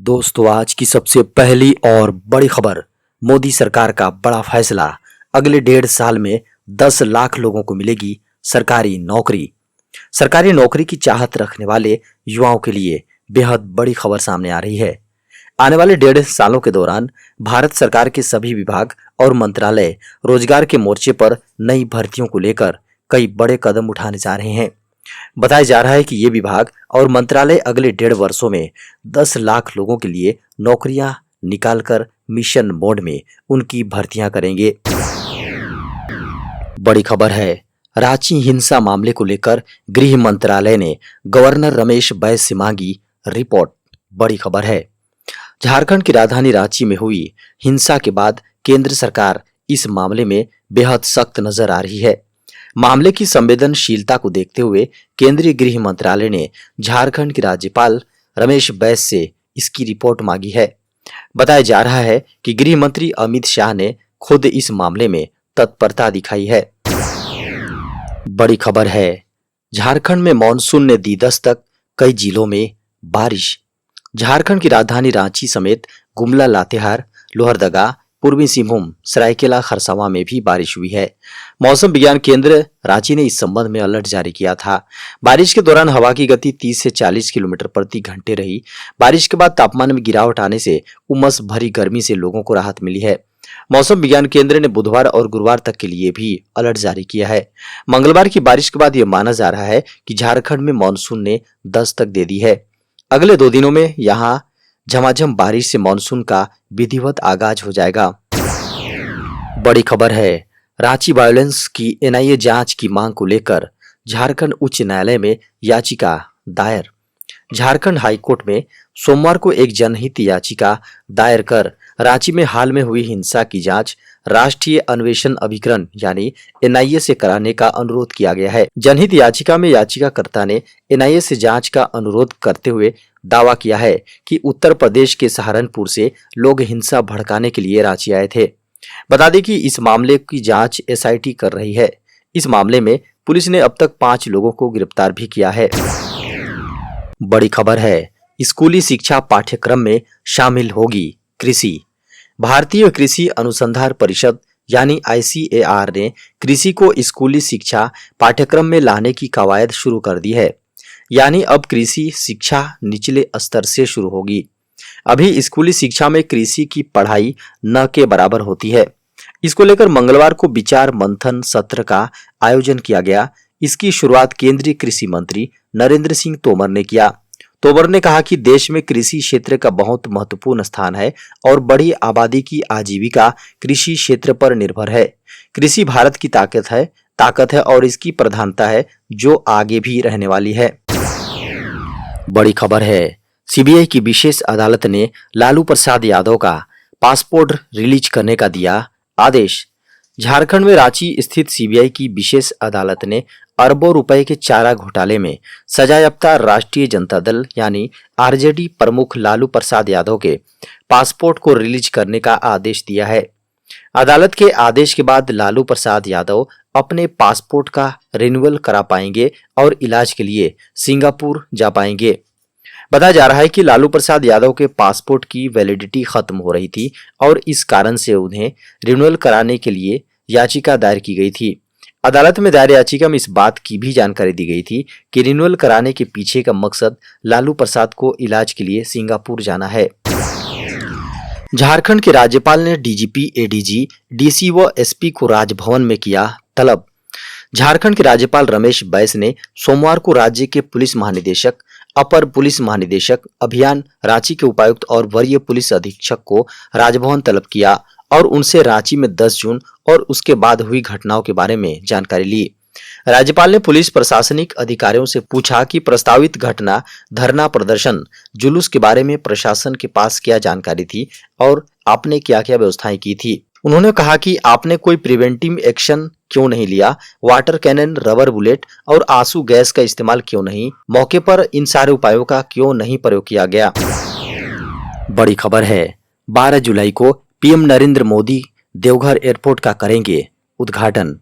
दोस्तों, आज की सबसे पहली और बड़ी खबर। मोदी सरकार का बड़ा फैसला। अगले 1.5 साल में 10 लाख लोगों को मिलेगी सरकारी नौकरी। सरकारी नौकरी की चाहत रखने वाले युवाओं के लिए बेहद बड़ी खबर सामने आ रही है। आने वाले 1.5 सालों के दौरान भारत सरकार के सभी विभाग और मंत्रालय रोजगार के मोर्चे पर नई भर्तियों को लेकर कई बड़े कदम उठाने जा रहे हैं। बताया जा रहा है कि ये विभाग और मंत्रालय अगले 1.5 वर्षों में 10 लाख लोगों के लिए नौकरियां निकालकर मिशन मोड में उनकी भर्तियां करेंगे। बड़ी खबर है, रांची हिंसा मामले को लेकर गृह मंत्रालय ने गवर्नर रमेश बैस से मांगी रिपोर्ट। बड़ी खबर है, झारखंड की राजधानी रांची में हुई हिंसा के बाद केंद्र सरकार इस मामले में बेहद सख्त नजर आ रही है। मामले की संवेदनशीलता को देखते हुए केंद्रीय गृह मंत्रालय ने झारखंड के राज्यपाल रमेश बैस से इसकी रिपोर्ट मांगी है। बताया जा रहा है कि गृह मंत्री अमित शाह ने खुद इस मामले में तत्परता दिखाई है। बड़ी खबर है, झारखंड में मानसून ने दी दस्तक, कई जिलों में बारिश। झारखंड की राजधानी रांची समेत गुमला, लातेहार, लोहरदगा, पूर्वी सिंहभूम, सरायकेला, खरसावां में भी बारिश हुई है। मौसम विज्ञान केंद्र रांची ने इस संबंध में अलर्ट जारी किया था। बारिश के दौरान हवा की गति 30 से 40 किलोमीटर प्रति घंटे रही। बारिश के बाद तापमान में गिरावट आने से उमस भरी गर्मी से लोगों को राहत मिली है। मौसम विज्ञान केंद्र ने बुधवार और गुरुवार तक के लिए भी अलर्ट जारी किया है। मंगलवार की बारिश के बाद यह माना जा रहा है कि झारखंड में मानसून ने दस्तक दे दी है। अगले 2 दिनों में यहाँ झमाझम बारिश से मानसून का विधिवत आगाज हो जाएगा। बड़ी खबर है, रांची वायलेंस की एनआईए जांच की मांग को लेकर झारखंड उच्च न्यायालय में याचिका दायर। झारखंड हाईकोर्ट में सोमवार को एक जनहित याचिका दायर कर रांची में हाल में हुई हिंसा की जांच राष्ट्रीय अन्वेषण अभिकरण यानी एनआईए से कराने का अनुरोध किया गया है। जनहित याचिका में याचिकाकर्ता ने एनआईए से जांच का अनुरोध करते हुए दावा किया है कि उत्तर प्रदेश के सहारनपुर से लोग हिंसा भड़काने के लिए रांची आए थे। बता दें कि इस मामले की जांच एसआईटी कर रही है। इस मामले में पुलिस ने अब तक 5 लोगों को गिरफ्तार भी किया है। बड़ी खबर है, स्कूली शिक्षा पाठ्यक्रम में शामिल होगी कृषि। भारतीय कृषि अनुसंधान परिषद यानी आईसीएआर ने कृषि को स्कूली शिक्षा पाठ्यक्रम में लाने की कवायद शुरू कर दी है। यानी अब कृषि शिक्षा निचले स्तर से शुरू होगी। अभी स्कूली शिक्षा में कृषि की पढ़ाई न के बराबर होती है। इसको लेकर मंगलवार को विचार मंथन सत्र का आयोजन किया गया। इसकी शुरुआत केंद्रीय कृषि मंत्री नरेंद्र सिंह तोमर ने किया। तोमर ने कहा कि देश में कृषि क्षेत्र का बहुत महत्वपूर्ण स्थान है और बड़ी आबादी की आजीविका कृषि क्षेत्र पर निर्भर है। कृषि भारत की ताकत है और इसकी प्रधानता है जो आगे भी रहने वाली है। बड़ी खबर है, सीबीआई की विशेष अदालत ने लालू प्रसाद यादव का पासपोर्ट रिलीज करने का दिया आदेश। झारखंड में रांची स्थित सीबीआई की विशेष अदालत ने अरबों रुपए के चारा घोटाले में सजायाफ्ता राष्ट्रीय जनता दल यानी आरजेडी प्रमुख लालू प्रसाद यादव के पासपोर्ट को रिलीज करने का आदेश दिया है। अदालत के आदेश के बाद लालू प्रसाद यादव अपने पासपोर्ट का रिन्यूअल करा पाएंगे और इलाज के लिए सिंगापुर जा पाएंगे। बताया जा रहा है कि लालू प्रसाद यादव के पासपोर्ट की वैलिडिटी खत्म हो रही थी और इस कारण से उन्हें रिन्यूअल कराने के लिए याचिका दायर की गई थी। अदालत में दायर याचिका में इस बात की भी जानकारी दी गई थी कि रिन्यूअल कराने के पीछे का मकसद लालू प्रसाद को इलाज के लिए सिंगापुर जाना है। झारखंड के राज्यपाल ने डीजीपी, एडीजी, डीसी व एसपी को राजभवन में किया तलब। झारखंड के राज्यपाल रमेश बैस ने सोमवार को राज्य के पुलिस महानिदेशक, अपर पुलिस महानिदेशक अभियान, रांची के उपायुक्त और वरीय पुलिस अधीक्षक को राजभवन तलब किया और उनसे रांची में 10 जून और उसके बाद हुई घटनाओं के बारे में जानकारी ली। राज्यपाल ने पुलिस प्रशासनिक अधिकारियों से पूछा कि प्रस्तावित घटना, धरना प्रदर्शन, जुलूस के बारे में प्रशासन के पास क्या जानकारी थी और आपने क्या क्या व्यवस्थाएं की थी। उन्होंने कहा कि आपने कोई प्रिवेंटिव एक्शन क्यों नहीं लिया, वाटर कैनन, रबर बुलेट और आंसू गैस का इस्तेमाल क्यों नहीं, मौके पर इन सारे उपायों का क्यों नहीं प्रयोग किया गया। बड़ी खबर है, 12 जुलाई को पीएम नरेंद्र मोदी देवघर एयरपोर्ट का करेंगे उद्घाटन।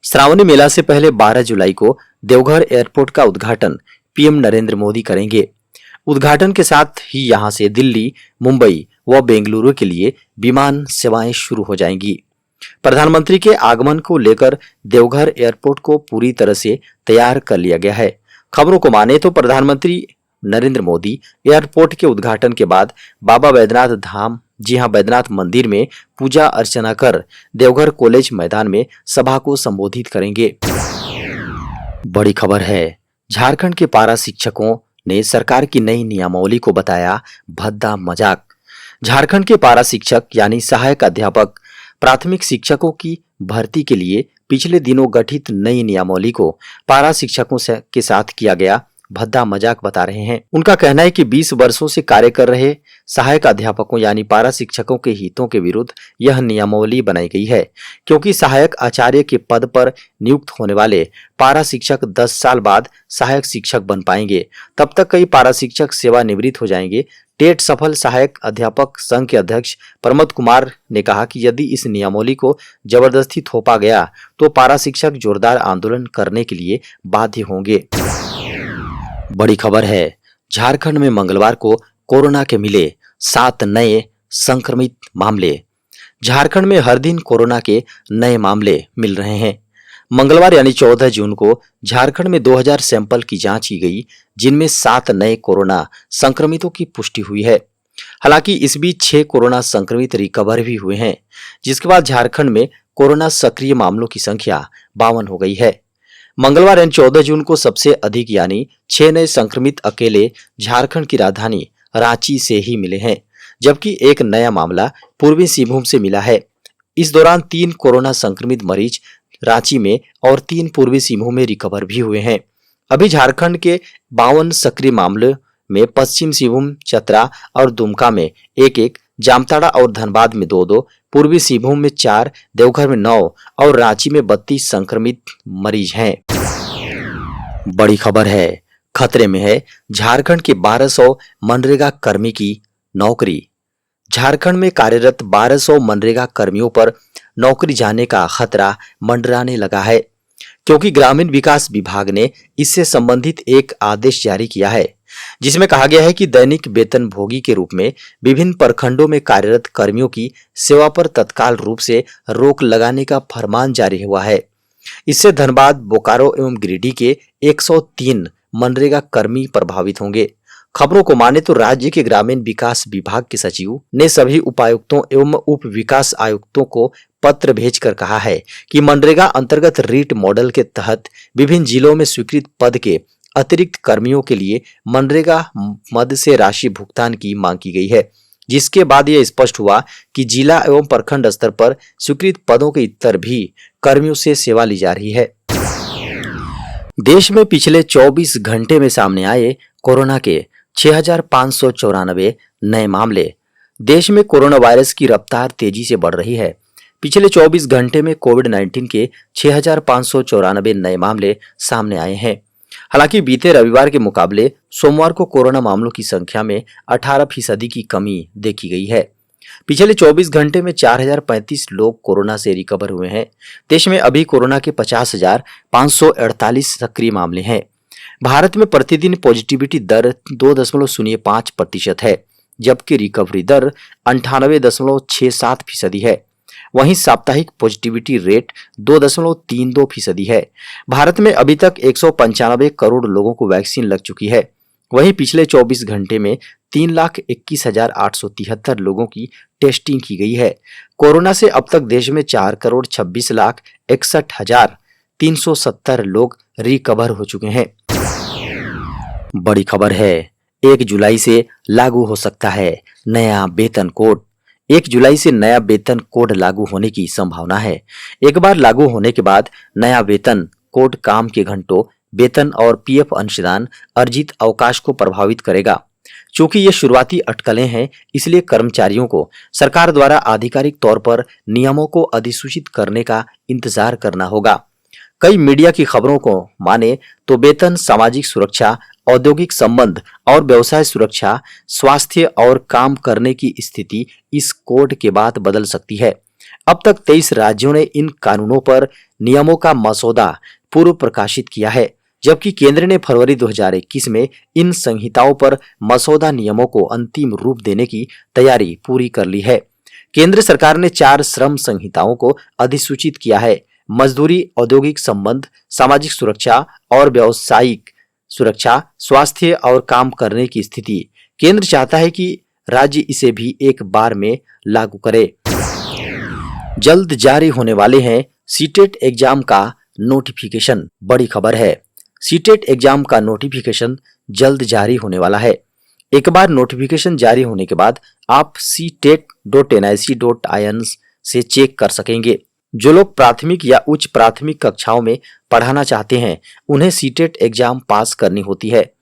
श्रावणी मेला से पहले 12 जुलाई को देवघर एयरपोर्ट का उद्घाटन पीएम नरेंद्र मोदी करेंगे। उद्घाटन के साथ ही यहां से दिल्ली, मुंबई व बेंगलुरु के लिए विमान सेवाएं शुरू हो जाएंगी। प्रधानमंत्री के आगमन को लेकर देवघर एयरपोर्ट को पूरी तरह से तैयार कर लिया गया है। खबरों को माने तो प्रधानमंत्री नरेंद्र मोदी एयरपोर्ट के उद्घाटन के बाद बाबा बैद्यनाथ धाम, जी हां, बैद्यनाथ मंदिर में पूजा अर्चना कर देवघर कॉलेज मैदान में सभा को संबोधित करेंगे। बड़ी खबर है, झारखंड के पारा शिक्षकों ने सरकार की नई नियमावली को बताया भद्दा मजाक। झारखंड के पारा शिक्षक यानी सहायक अध्यापक प्राथमिक शिक्षकों की भर्ती के लिए पिछले दिनों गठित नई नियमावली को पारा शिक्षकों के साथ किया गया भद्दा मजाक बता रहे हैं। उनका कहना है कि 20 वर्षों से कार्य कर रहे सहायक अध्यापकों यानी पारा शिक्षकों के हितों के विरुद्ध यह नियमावली बनाई गई है, क्योंकि सहायक आचार्य के पद पर नियुक्त होने वाले पारा शिक्षक 10 साल बाद सहायक शिक्षक बन पाएंगे। तब तक कई पारा शिक्षक सेवानिवृत्त हो जाएंगे। टेट सफल सहायक अध्यापक संघ के अध्यक्ष प्रमोद कुमार ने कहा कि यदि इस नियमावली को जबरदस्ती थोपा गया तो पारा शिक्षक जोरदार आंदोलन करने के लिए बाध्य होंगे। बड़ी खबर है, झारखंड में मंगलवार को कोरोना के मिले 7 नए संक्रमित मामले। झारखंड में हर दिन कोरोना के नए मामले मिल रहे हैं। मंगलवार यानी 14 जून को झारखंड में 2000 सैंपल की जांच की गई, जिनमें 7 नए कोरोना संक्रमितों की पुष्टि हुई है। हालांकि इस बीच 6 कोरोना संक्रमित रिकवर भी हुए हैं, जिसके बाद झारखंड में कोरोना सक्रिय मामलों की संख्या 52 हो गई है। मंगलवार यानी 14 जून को सबसे अधिक यानी 6 नए संक्रमित अकेले झारखंड की राजधानी रांची से ही मिले हैं, जबकि एक नया मामला पूर्वी सिंहभूम से मिला है। इस दौरान 3 कोरोना संक्रमित मरीज रांची में और 3 पूर्वी सिंहभूम में रिकवर भी हुए हैं। अभी झारखंड के 52 सक्रिय मामलों में पश्चिम सिंहभूम, चतरा और दुमका में 1-1, जामताड़ा और धनबाद में 2-2, पूर्वी सिंहभूम में 4, देवघर में 9 और रांची में 32 संक्रमित मरीज हैं। बड़ी खबर है, खतरे में है झारखंड के 1200 मनरेगा कर्मी की नौकरी। झारखंड में कार्यरत 1200 मनरेगा कर्मियों पर नौकरी जाने का खतरा मंडराने लगा है, क्योंकि ग्रामीण विकास विभाग ने इससे संबंधित एक आदेश जारी किया है, जिसमें कहा गया है कि दैनिक वेतन भोगी के रूप में विभिन्न प्रखंडों में कार्यरत कर्मियों की सेवा पर तत्काल रूप से रोक लगाने का फरमान जारी हुआ है। इससे धनबाद, बोकारो एवं गिरिडीह के 103 मनरेगा कर्मी प्रभावित होंगे। खबरों को माने तो राज्य के ग्रामीण विकास विभाग के सचिव ने सभी उपायुक्तों एवं उप विकास आयुक्तों को पत्र भेजकर कहा है कि मनरेगा अंतर्गत रीट मॉडल के तहत विभिन्न जिलों में स्वीकृत पद के अतिरिक्त कर्मियों के लिए मनरेगा मद से राशि भुगतान की मांग की गई है, जिसके बाद यह स्पष्ट हुआ कि जिला एवं प्रखंड स्तर पर स्वीकृत पदों के इतर भी कर्मियों से सेवा ली जा रही है। देश में पिछले 24 घंटे में सामने आए कोरोना के 6594 नए मामले। देश में कोरोना वायरस की रफ्तार तेजी से बढ़ रही है। पिछले 24 घंटे में कोविड-19 के 6594 नए मामले सामने आए हैं। हालांकि बीते रविवार के मुकाबले सोमवार को कोरोना मामलों की संख्या में 18% की कमी देखी गई है। पिछले 24 घंटे में 4035 लोग कोरोना से रिकवर हुए हैं। देश में अभी कोरोना के 50,548 सक्रिय मामले हैं। भारत में प्रतिदिन पॉजिटिविटी दर 2.05% है, जबकि रिकवरी दर 98.67% है। वहीं साप्ताहिक पॉजिटिविटी रेट 2.32% है। भारत में अभी तक 195 करोड़ लोगों को वैक्सीन लग चुकी है। वहीं पिछले 24 घंटे में 3,21,873 लोगों की टेस्टिंग की गई है। कोरोना से अब तक देश में 4,26,61,370 लोग रिकवर हो चुके हैं। बड़ी खबर है, 1 जुलाई से लागू हो सकता है नया वेतन कोड। 1 जुलाई से नया वेतन कोड लागू होने की संभावना है। एक बार लागू होने के बाद नया वेतन कोड काम के घंटों, वेतन और पीएफ अंशदान, अर्जित अवकाश को प्रभावित करेगा। चूंकि ये शुरुआती अटकलें हैं, इसलिए कर्मचारियों को सरकार द्वारा आधिकारिक तौर पर नियमों को अधिसूचित करने का इंतजार करना होगा। कई मीडिया की खबरों को माने तो वेतन, सामाजिक सुरक्षा, औद्योगिक संबंध और व्यवसाय सुरक्षा, स्वास्थ्य और काम करने की स्थिति इस कोड के बाद बदल सकती है। अब तक 23 राज्यों ने इन कानूनों पर नियमों का मसौदा पूर्व प्रकाशित किया है, जबकि केंद्र ने फरवरी 2021 में इन संहिताओं पर मसौदा नियमों को अंतिम रूप देने की तैयारी पूरी कर ली है। केंद्र सरकार ने 4 श्रम संहिताओं को अधिसूचित किया है। मजदूरी, औद्योगिक संबंध, सामाजिक सुरक्षा और व्यावसायिक सुरक्षा, स्वास्थ्य और काम करने की स्थिति। केंद्र चाहता है कि राज्य इसे भी एक बार में लागू करे। जल्द जारी होने वाले हैं सीटेट एग्जाम का नोटिफिकेशन। बड़ी खबर है, सीटेट एग्जाम का नोटिफिकेशन जल्द जारी होने वाला है। एक बार नोटिफिकेशन जारी होने के बाद आप ctet.nic.in से चेक कर सकेंगे। जो लोग प्राथमिक या उच्च प्राथमिक कक्षाओं में पढ़ाना चाहते हैं, उन्हें सीटेट एग्जाम पास करनी होती है।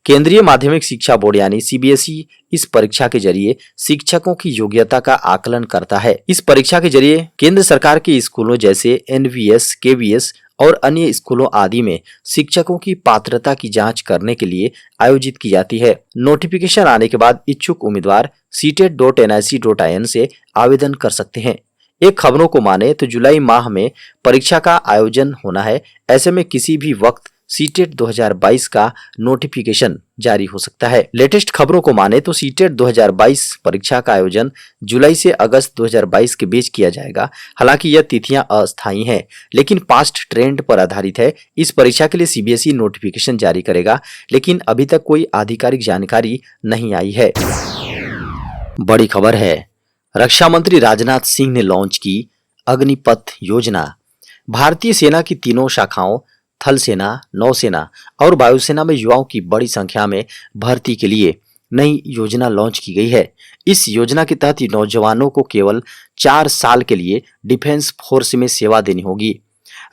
केंद्रीय माध्यमिक शिक्षा बोर्ड यानी सीबीएसई इस परीक्षा के जरिए शिक्षकों की योग्यता का आकलन करता है। इस परीक्षा के जरिए केंद्र सरकार के स्कूलों जैसे एनवीएस, केवीएस और अन्य स्कूलों आदि में शिक्षकों की पात्रता की जांच करने के लिए आयोजित की जाती है। नोटिफिकेशन आने के बाद इच्छुक उम्मीदवार ctet.nic.in से आवेदन कर सकते हैं। एक खबरों को माने तो जुलाई माह में परीक्षा का आयोजन होना है। ऐसे में किसी भी वक्त सीटेट 2022 का नोटिफिकेशन जारी हो सकता है। लेटेस्ट खबरों को माने तो सीटेट 2022 परीक्षा का आयोजन जुलाई से अगस्त 2022 के बीच किया जाएगा। हालांकि यह तिथियां अस्थायी हैं, लेकिन पास्ट ट्रेंड पर आधारित है। इस परीक्षा के लिए सीबीएसई नोटिफिकेशन जारी करेगा, लेकिन अभी तक कोई आधिकारिक जानकारी नहीं आई है। बड़ी खबर है, रक्षा मंत्री राजनाथ सिंह ने लॉन्च की अग्निपथ योजना। भारतीय सेना की तीनों शाखाओं थल सेना, नौसेना और वायुसेना में युवाओं की बड़ी संख्या में भर्ती के लिए नई योजना लॉन्च की गई है। इस योजना के तहत नौजवानों को केवल 4 साल के लिए डिफेंस फोर्स में सेवा देनी होगी।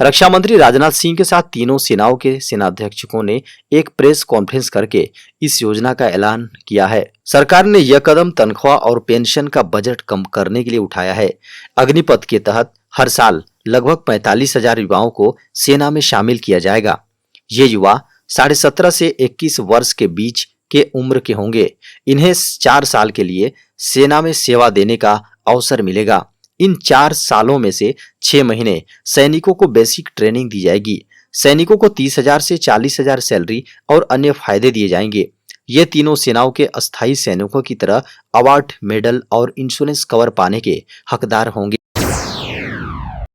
रक्षा मंत्री राजनाथ सिंह के साथ तीनों सेनाओं के सेनाध्यक्षों ने एक प्रेस कॉन्फ्रेंस करके इस योजना का ऐलान किया है। सरकार ने यह कदम तनख्वाह और पेंशन का बजट कम करने के लिए उठाया है। अग्निपथ के तहत हर साल लगभग 45,000 युवाओं को सेना में शामिल किया जाएगा। ये युवा 17.5 से 21 वर्ष के बीच के उम्र के होंगे। इन्हें 4 साल के लिए सेना में सेवा देने का अवसर मिलेगा। इन 4 सालों में से 6 महीने सैनिकों को बेसिक ट्रेनिंग दी जाएगी। सैनिकों को 30,000 से 40,000 सैलरी और अन्य फायदे दिए जाएंगे। ये तीनों सेनाओं के अस्थायी सैनिकों की तरह अवार्ड, मेडल और इंश्योरेंस कवर पाने के हकदार होंगे।